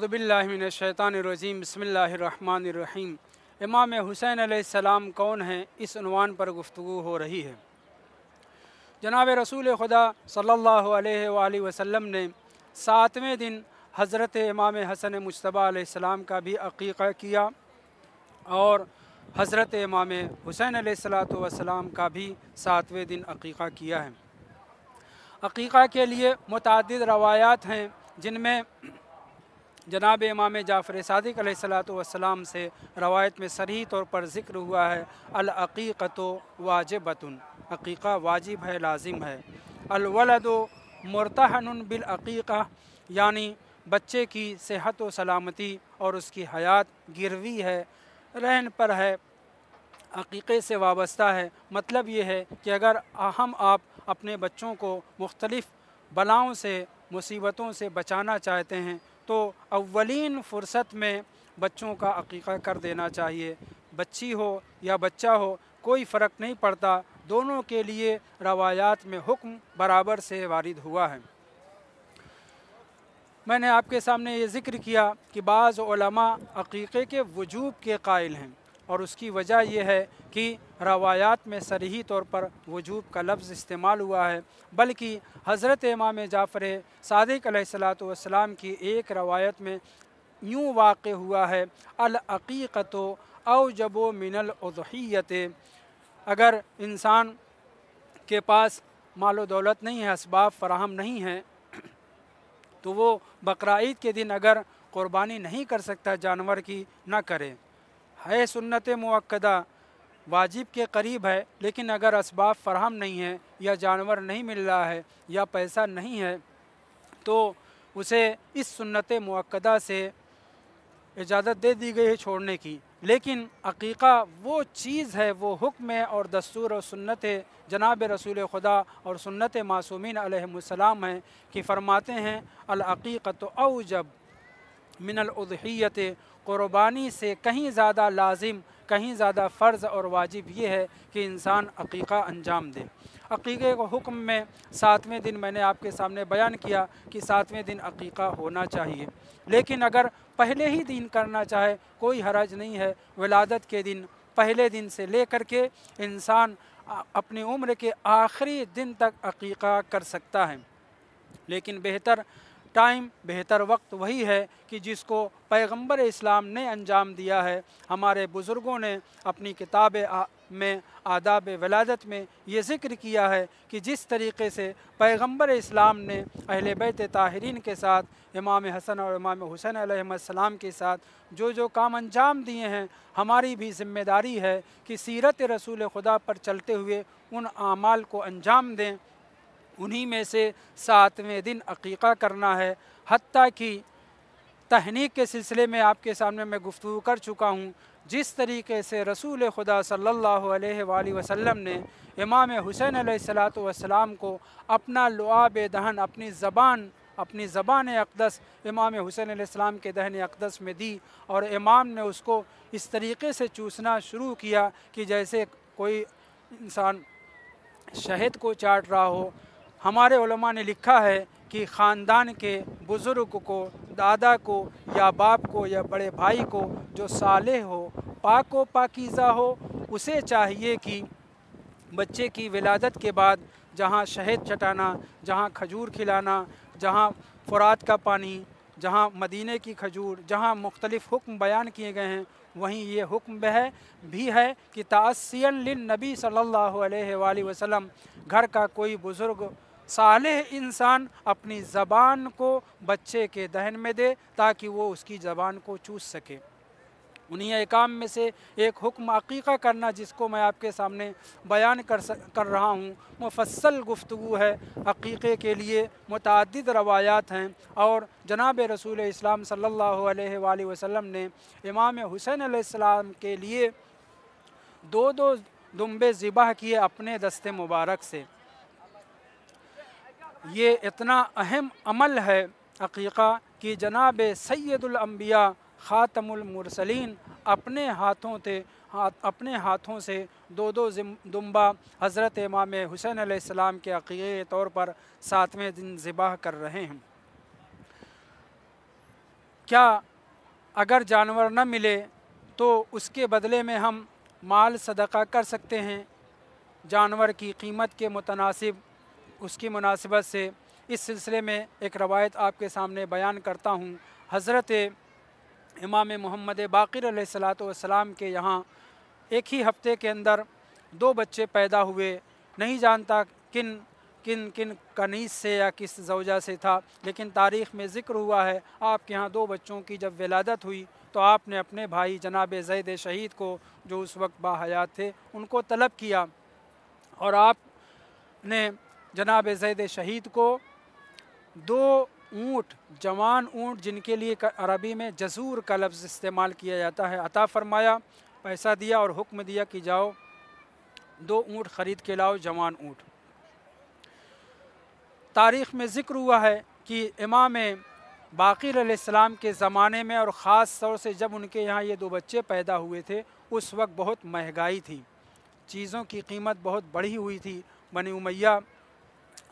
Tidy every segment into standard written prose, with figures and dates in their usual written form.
औज़ुबिल्लाहि मिनश्शैतानिर्रजीम बिस्मिल्लाहिर्रहमानिर्रहीम। इमाम हुसैन अलैहिस्सलाम कौन हैं, इस उन्वान पर गुफ्तगू हो रही है। जनाब रसूल खुदा सल्लल्लाहु अलैहि वसल्लम ने 7वें दिन हज़रत इमाम हसन मुज्तबा अलैहिस्सलाम का भी अक़ीक़ा किया और हज़रत इमाम हुसैन अलैहिस्सलातु वस्सलाम का भी 7वें दिन अक़ीक़ा किया है। अक़ीक़ा के लिए मुतअद्दिद रवायात हैं, जिनमें जनाब इमाम जाफ़र सादिक़ अलैहिस्सलातु वस्सलाम से रवायत में सरीह तौर पर ज़िक्र हुआ है, अल अक़ीक़तु वाजिबतुन, अक़ीक़ा वाजिब है, लाजिम है। अल वलदु मुर्तहनुन बिल अक़ीक़ा, यानी बच्चे की सेहत व सलामती और उसकी हयात गिरवी है, रहन पर है, अक़ीक़े से वाबस्ता है। मतलब ये है कि अगर हम आप अपने बच्चों को मुख्तलिफ़ बलाओं से, मुसीबतों से बचाना चाहते हैं तो अव्वलीन फ़ुर्सत में बच्चों का अक़ीक़ा कर देना चाहिए। बच्ची हो या बच्चा हो, कोई फ़र्क नहीं पड़ता, दोनों के लिए रवायात में हुक्म बराबर से वारिद हुआ है। मैंने आपके सामने ये ज़िक्र किया कि बाज़ उलमा अक़ीक़े के वजूब के कायल हैं, और उसकी वजह यह है कि रवायात में सरीही तौर पर वजूब का लफ्ज़ इस्तेमाल हुआ है, बल्कि हज़रत इमाम जाफ़र सादिक़ अलैहिस्सलातु वस्सलाम की एक रवायत में यूँ वाक़ हुआ है, अल अक़ीक़तु औजबु मिनल उज़हिय्यत। अगर इंसान के पास माल व दौलत नहीं है, असबाब फ़राहम नहीं है, तो वो बकरा ईद के दिन अगर क़ुरबानी नहीं कर सकता जानवर की, ना करे। है सुन्नत मुअक्कदा, वाजिब के करीब है, लेकिन अगर असबाब फ़राहम नहीं है या जानवर नहीं मिल रहा है या पैसा नहीं है, तो उसे इस सुन्नत मुअक्कदा से इजाज़त दे दी गई है छोड़ने की। लेकिन अक़ीक़ा वो चीज़ है, वो हुक्म है और दस्तूर और सुन्नत जनाब रसूल खुदा और सुन्नत मासूमीन अलैहिमुस्सलाम है कि फ़रमाते हैं अल अक़ीक़तु औजब मिनल उज़हिय्यत, क़ुरबानी से कहीं ज़्यादा लाजिम, कहीं ज़्यादा फ़र्ज़ और वाजिब ये है कि इंसान अक़ीक़ा अंजाम दे। अक़ीक़े को हुक्म में 7वें दिन मैंने आपके सामने बयान किया कि 7वें दिन अक़ीक़ा होना चाहिए, लेकिन अगर पहले ही दिन करना चाहे कोई हरज नहीं है। विलादत के दिन, पहले दिन से लेकर के इंसान अपनी उम्र के आखिरी दिन तक अक़ीक़ा कर सकता है, लेकिन बेहतर टाइम, बेहतर वक्त वही है कि जिसको पैगंबर इस्लाम ने अंजाम दिया है। हमारे बुज़ुर्गों ने अपनी किताब में आदाब विलादत में ये ज़िक्र किया है कि जिस तरीक़े से पैगंबर इस्लाम ने अहले बैत ताहिरीन के साथ इमाम हसन और इमाम हुसैन अलैहिस्सलाम के साथ जो जो काम अंजाम दिए हैं, हमारी भी ज़िम्मेदारी है कि सीरत रसूल खुदा पर चलते हुए उन आमाल को अंजाम दें। उन्हीं में से 7वें दिन अक़ीक़ा करना है। हत्ता कि तहनीक के सिलसिले में आपके सामने मैं गुफ्तगू कर चुका हूँ। जिस तरीके से रसूल खुदा सल्लल्लाहु अलैहि वसल्लम ने इमाम हुसैन अलैहिस्सलातु वस्सलाम को अपना लुआब दहन, अपनी ज़बान अक़दस इमाम हुसैन अलैहिस्सलाम के दहन अक़दस में दी, और इमाम ने उसको इस तरीके से चूसना शुरू किया कि जैसे कोई इंसान शहद को चाट रहा हो। हमारे उलमा ने लिखा है कि ख़ानदान के बुज़ुर्ग को, दादा को या बाप को या बड़े भाई को जो सालेह हो, पाक व पाकीज़ा हो, उसे चाहिए कि बच्चे की विलादत के बाद जहाँ शहद चटाना, जहाँ खजूर खिलाना, जहाँ फ़ुरात का पानी, जहाँ मदीने की खजूर, जहाँ मुख्तलिफ़ हुक्म बयान किए गए हैं, वहीं ये हुक्म भी है कि तासियन लिन नबी सल्लल्लाहु अलैहि वसल्लम, घर का कोई बुज़ुर्ग सालेह इंसान अपनी ज़बान को बच्चे के दहन में दे ताकि वो उसकी ज़बान को चूस सके। उन्हीं अहकाम में से एक हुक्म अक़ीक़ा करना, जिसको मैं आपके सामने बयान कर रहा हूँ। मुफ़स्सल गुफ्तगू है अक़ीक़े के लिए, मुतअद्दिद रवायात हैं, और जनाब रसूल इस्लाम सल्लल्लाहु अलैहि वसल्लम ने इमाम हुसैन अलैहिस्सलाम के लिए 2-2 दुम्बे ज़िबाह किए अपने दस्ते मुबारक से। ये इतना अहम अमल है अक़ीक़ा कि जनाब सैयदुल अंबिया ख़ातमुल मुरसलीन अपने हाथों से 2-2 दुम्बा हज़रत इमाम हुसैन अलैहिस्सलाम के अक़ीक़े के तौर पर 7वें दिन ज़िबाह कर रहे हैं। क्या अगर जानवर न मिले तो उसके बदले में हम माल सदका कर सकते हैं जानवर की कीमत के मुतनासिब उसकी मुनासिबत से। इस सिलसिले में एक रवायत आपके सामने बयान करता हूँ। हज़रत इमाम मोहम्मद बाक़िर अलैहिस्सलातु वस्सलाम के यहाँ एक ही हफ्ते के अंदर 2 बच्चे पैदा हुए। नहीं जानता किन किन किन कनीस से या किस ज़ौजा से था, लेकिन तारीख़ में ज़िक्र हुआ है आपके यहाँ 2 बच्चों की जब विलादत हुई तो आपने अपने भाई जनाब ज़ैद शहीद को, जो उस वक्त बाहयात थे, उनको तलब किया और आपने जनाब ज़ैद शहीद को 2 ऊँट, जवान ऊँट जिनके लिए अरबी में जसूर का लफ्ज़ इस्तेमाल किया जाता है, अता फ़रमाया, पैसा दिया और हुक्म दिया कि जाओ 2 ऊँट ख़रीद के लाओ, जवान ऊँट। तारीख़ में ज़िक्र हुआ है कि इमाम बाक़िर अलैहिस्सलाम के ज़माने में और ख़ास तौर से जब उनके यहाँ ये 2 बच्चे पैदा हुए थे, उस वक्त बहुत महंगाई थी, चीज़ों की कीमत बहुत बढ़ी हुई थी। बनी उमैया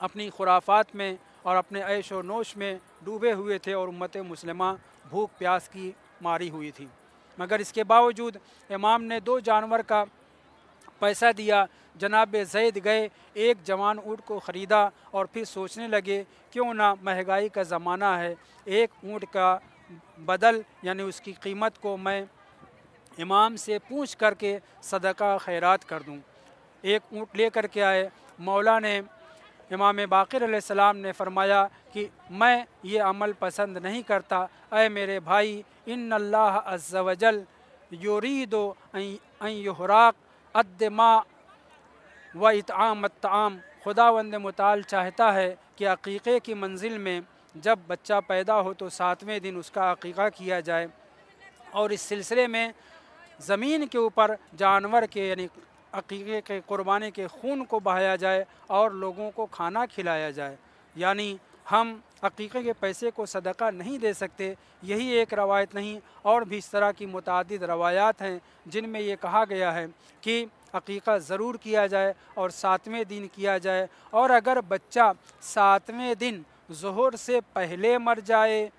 अपनी खुराफात में और अपने ऐश व नोश में डूबे हुए थे और उम्मत मुस्लिमा भूख प्यास की मारी हुई थी। मगर इसके बावजूद इमाम ने 2 जानवर का पैसा दिया। जनाब ज़ैद गए, एक जवान ऊँट को ख़रीदा और फिर सोचने लगे क्यों ना, महंगाई का ज़माना है, एक ऊँट का बदल यानी उसकी कीमत को मैं इमाम से पूछ करके सदका खैरात कर दूँ। एक ऊँट ले कर के आए। मौला ने, इमाम बाक़िर अलैहिस्सलाम ने फरमाया कि मैं ये अमल पसंद नहीं करता। ऐ मेरे भाई, इन्नल्लाह अज़्ज़ वजल युरीदु अन युहराक़ अद्दमा व इतआम अत्ताम, खुदावंद मुताल चाहता है कि अक़ीक़े की मंजिल में जब बच्चा पैदा हो तो 7वें दिन उसका अक़ीक़ा किया जाए और इस सिलसिले में ज़मीन के ऊपर जानवर के यानी अक़ीक़े के क़ुरबानी के खून को बहाया जाए और लोगों को खाना खिलाया जाए। यानी हम अक़ीक़े के पैसे को सदका नहीं दे सकते। यही एक रवायत नहीं, और भी इस तरह की मुतादिद रवायात हैं जिनमें ये कहा गया है कि अक़ीक़ा ज़रूर किया जाए और 7वें दिन किया जाए। और अगर बच्चा 7वें दिन ज़ुहर से पहले मर जाए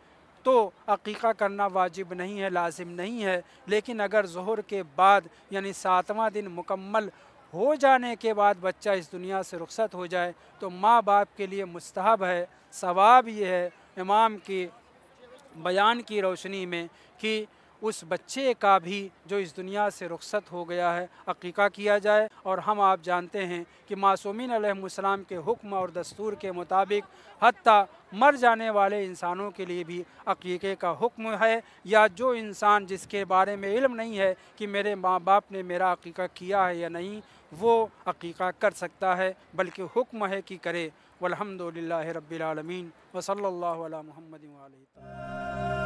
तो अक़ीक़ा करना वाजिब नहीं है, लाजिम नहीं है। लेकिन अगर ज़ुहर के बाद यानी 7वां दिन मुकम्मल हो जाने के बाद बच्चा इस दुनिया से रुखसत हो जाए तो माँ बाप के लिए मुस्तहब है, सवाब ये है इमाम की बयान की रोशनी में कि उस बच्चे का भी जो इस दुनिया से रुखसत हो गया है अक़ीक़ा किया जाए। और हम आप जानते हैं कि मासूमीन अलैहिमुस्सलाम के हुक्म और दस्तूर के मुताबिक हत्ता मर जाने वाले इंसानों के लिए भी अक़ीक़े का हुक्म है, या जो इंसान जिसके बारे में इल्म नहीं है कि मेरे माँ बाप ने मेरा अक़ीक़ा किया है या नहीं, वो अक़ीक़ा कर सकता है, बल्कि हुक्म है कि करे। वल्हम्दुलिल्लाहि रब्बिल आलमीन व सल्लल्लाहु अला मुहम्मदिन व आलिहि।